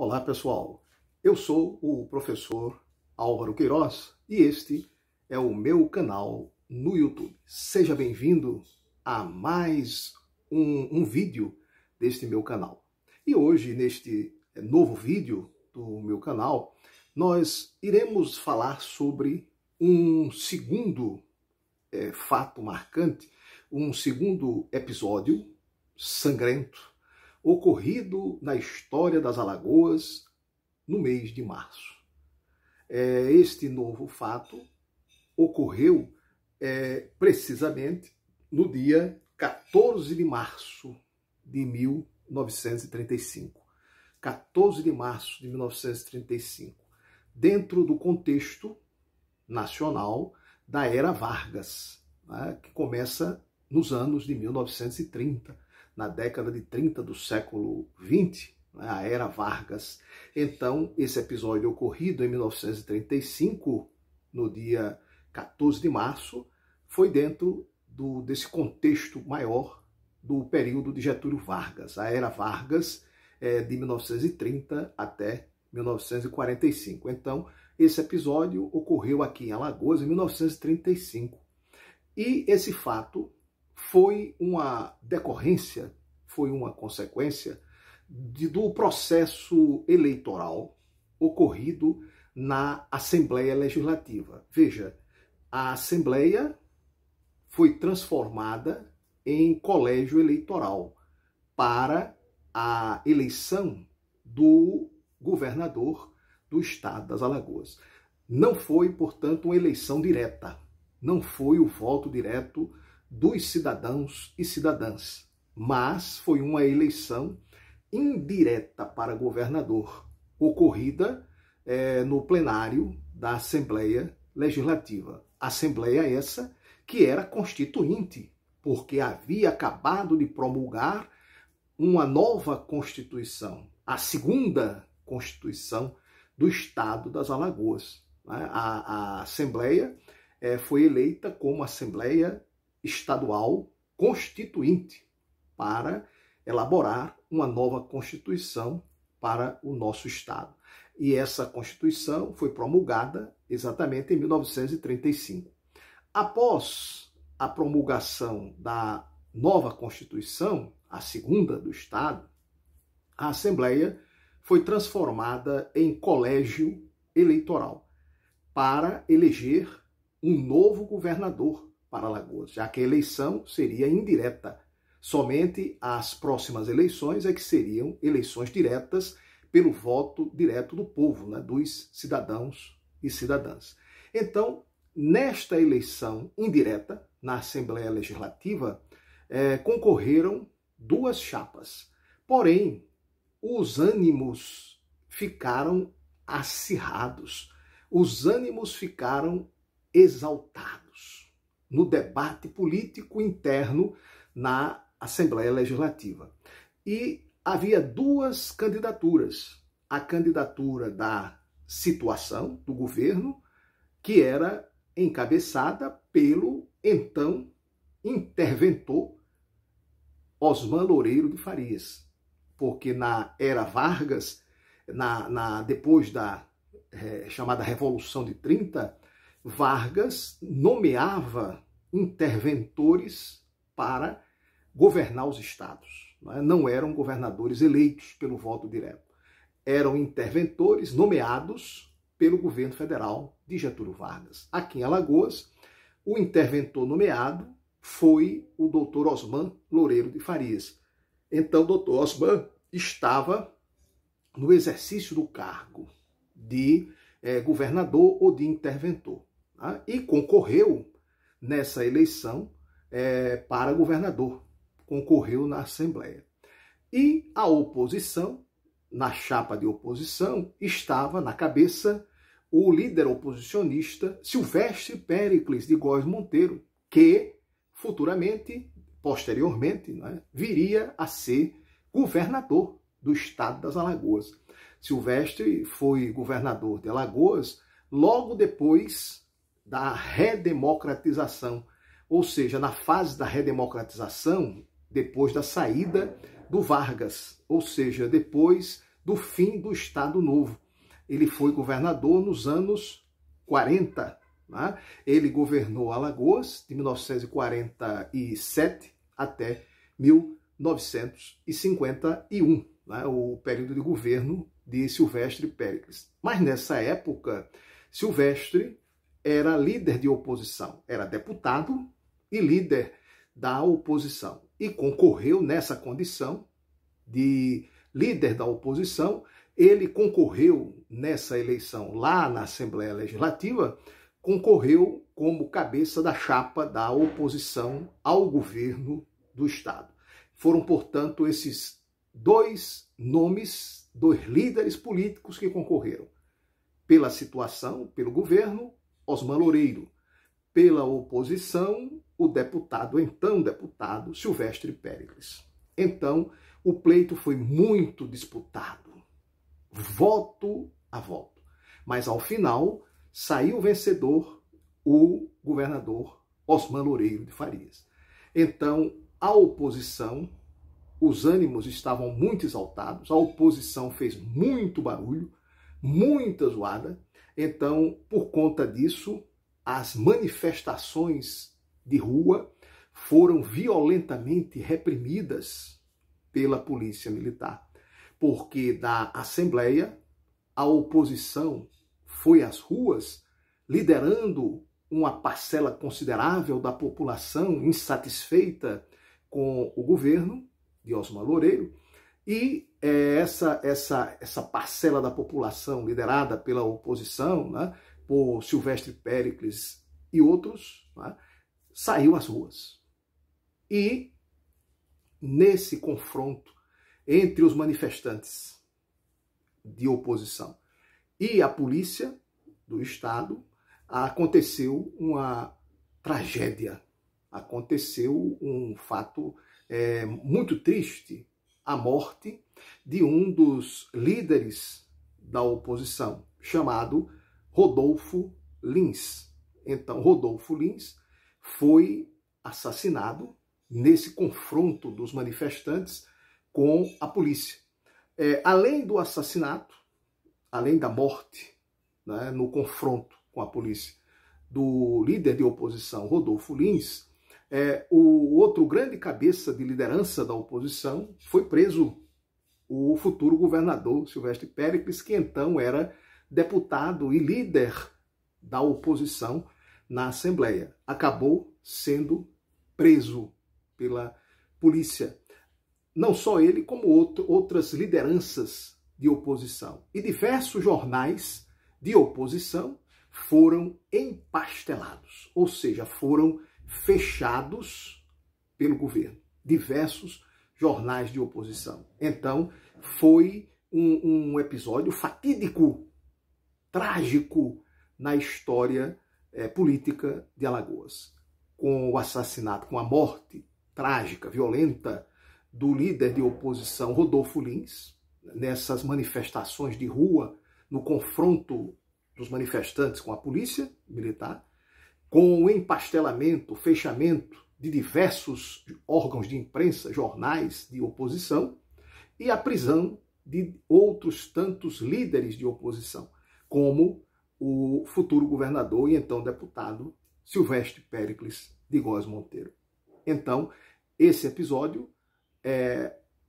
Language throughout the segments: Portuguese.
Olá pessoal, eu sou o professor Álvaro Queiroz e este é o meu canal no YouTube. Seja bem-vindo a mais um vídeo deste meu canal. E hoje, neste novo vídeo do meu canal, nós iremos falar sobre um segundo fato marcante, um segundo episódio sangrento ocorrido na história das Alagoas no mês de março. Este novo fato ocorreu precisamente no dia 14 de março de 1935. 14 de março de 1935, dentro do contexto nacional da Era Vargas, né, que começa nos anos de 1930, na década de 30 do século XX, né, a Era Vargas. Então, esse episódio ocorrido em 1935, no dia 14 de março, foi dentro desse contexto maior do período de Getúlio Vargas, a Era Vargas, de 1930 até 1945. Então, esse episódio ocorreu aqui em Alagoas em 1935. E esse fato foi uma decorrência, foi uma consequência do processo eleitoral ocorrido na Assembleia Legislativa. Veja, a Assembleia foi transformada em colégio eleitoral para a eleição do governador do estado das Alagoas. Não foi, portanto, uma eleição direta, não foi o voto direto dos cidadãos e cidadãs, mas foi uma eleição indireta para governador, ocorrida no plenário da Assembleia Legislativa. Assembleia essa que era constituinte, porque havia acabado de promulgar uma nova Constituição, a segunda Constituição do Estado das Alagoas. A Assembleia foi eleita como Assembleia Estadual Constituinte para elaborar uma nova Constituição para o nosso Estado. E essa Constituição foi promulgada exatamente em 1935. Após a promulgação da nova Constituição, a segunda do Estado, a Assembleia foi transformada em colégio eleitoral para eleger um novo governador para Alagoas, já que a eleição seria indireta. Somente as próximas eleições é que seriam eleições diretas pelo voto direto do povo, né, dos cidadãos e cidadãs. Então, nesta eleição indireta, na Assembleia Legislativa, concorreram duas chapas. Porém, os ânimos ficaram acirrados, os ânimos ficaram exaltados no debate político interno na Assembleia Legislativa. E havia duas candidaturas. A candidatura da situação do governo, que era encabeçada pelo então interventor Osman Loureiro de Farias, porque na Era Vargas, depois da chamada Revolução de 30, Vargas nomeava interventores para governar os estados. Não eram governadores eleitos pelo voto direto. Eram interventores nomeados pelo governo federal de Getúlio Vargas. Aqui em Alagoas, o interventor nomeado foi o doutor Osman Loureiro de Farias. Então, o doutor Osman estava no exercício do cargo de governador ou de interventor, tá? E concorreu nessa eleição para governador, concorreu na Assembleia. E a oposição, na chapa de oposição, estava na cabeça o líder oposicionista Silvestre Péricles de Góes Monteiro, que futuramente, posteriormente, né, viria a ser governador do estado das Alagoas. Silvestre foi governador de Alagoas logo depois da redemocratização, ou seja, na fase da redemocratização, depois da saída do Vargas, ou seja, depois do fim do Estado Novo. Ele foi governador nos anos 40. Né? Ele governou Alagoas de 1947 até 1951, né? O período de governo de Silvestre Péricles. Mas nessa época, Silvestre era líder de oposição, era deputado e líder da oposição. E concorreu nessa condição de líder da oposição. Ele concorreu nessa eleição lá na Assembleia Legislativa, concorreu como cabeça da chapa da oposição ao governo do Estado. Foram, portanto, esses dois nomes, dois líderes políticos que concorreram. Pela situação, pelo governo, Osmar Loureiro. Pela oposição, o então deputado Silvestre Péricles. Então, o pleito foi muito disputado, voto a voto. Mas, ao final, saiu vencedor o governador Osmar Loureiro de Farias. Então, a oposição, os ânimos estavam muito exaltados, a oposição fez muito barulho, muita zoada. Então, por conta disso, as manifestações de rua foram violentamente reprimidas pela polícia militar, porque da Assembleia a oposição foi às ruas, liderando uma parcela considerável da população insatisfeita com o governo de Osmar Loureiro, e essa parcela da população liderada pela oposição, né, por Silvestre Péricles e outros, né, saiu às ruas. E nesse confronto entre os manifestantes de oposição e a polícia do Estado, aconteceu uma tragédia, aconteceu um fato muito triste, a morte de um dos líderes da oposição, chamado Rodolfo Lins. Então, Rodolfo Lins foi assassinado nesse confronto dos manifestantes com a polícia. Além do assassinato, além da morte, né, no confronto com a polícia, do líder de oposição, Rodolfo Lins, o outro grande cabeça de liderança da oposição foi preso, o futuro governador Silvestre Péricles, que então era deputado e líder da oposição na Assembleia. Acabou sendo preso pela polícia. Não só ele, como outras lideranças de oposição. E diversos jornais de oposição foram empastelados, ou seja, foram fechados pelo governo. Diversos jornais de oposição. Então, foi um episódio fatídico, trágico na história política de Alagoas. Com o assassinato, com a morte trágica, violenta, do líder de oposição Rodolfo Lins, nessas manifestações de rua, no confronto dos manifestantes com a polícia militar, com o empastelamento, fechamento de diversos órgãos de imprensa, jornais de oposição, e a prisão de outros tantos líderes de oposição, como o futuro governador e então deputado Silvestre Péricles de Góes Monteiro. Então, esse episódio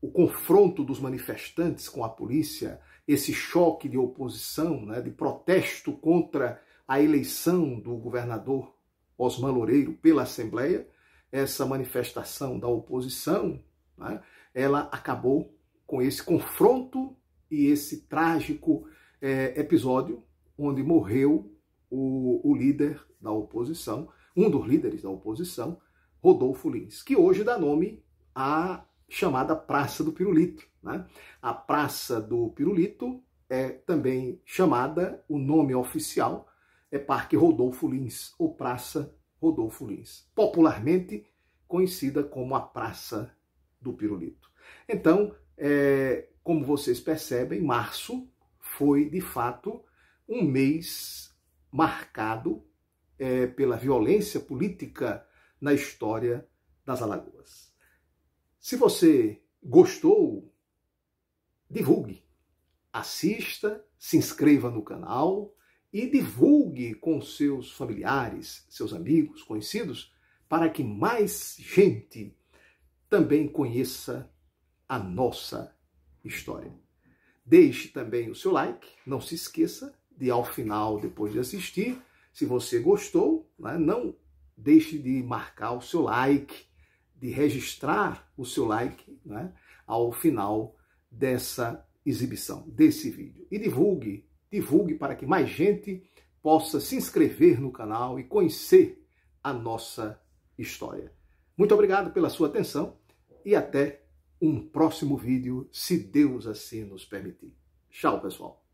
o confronto dos manifestantes com a polícia, esse choque de oposição, né, de protesto contra a eleição do governador Osmar Loureiro pela Assembleia, essa manifestação da oposição, né, ela acabou com esse confronto e esse trágico episódio onde morreu o líder da oposição, um dos líderes da oposição, Rodolfo Lins, que hoje dá nome à chamada Praça do Pirulito. Né? A Praça do Pirulito é também chamada, o nome oficial é Parque Rodolfo Lins, ou Praça Rodolfo Lins, popularmente conhecida como a Praça do Pirulito. Então, como vocês percebem, março foi, de fato, um mês marcado pela violência política na história das Alagoas. Se você gostou, divulgue, assista, se inscreva no canal e divulgue com seus familiares, seus amigos, conhecidos, para que mais gente também conheça a nossa história. Deixe também o seu like, não se esqueça de, ao final, depois de assistir, se você gostou, né, não deixe de marcar o seu like, de registrar o seu like, né, ao final dessa exibição, desse vídeo. E divulgue para que mais gente possa se inscrever no canal e conhecer a nossa história. Muito obrigado pela sua atenção e até um próximo vídeo, se Deus assim nos permitir. Tchau, pessoal.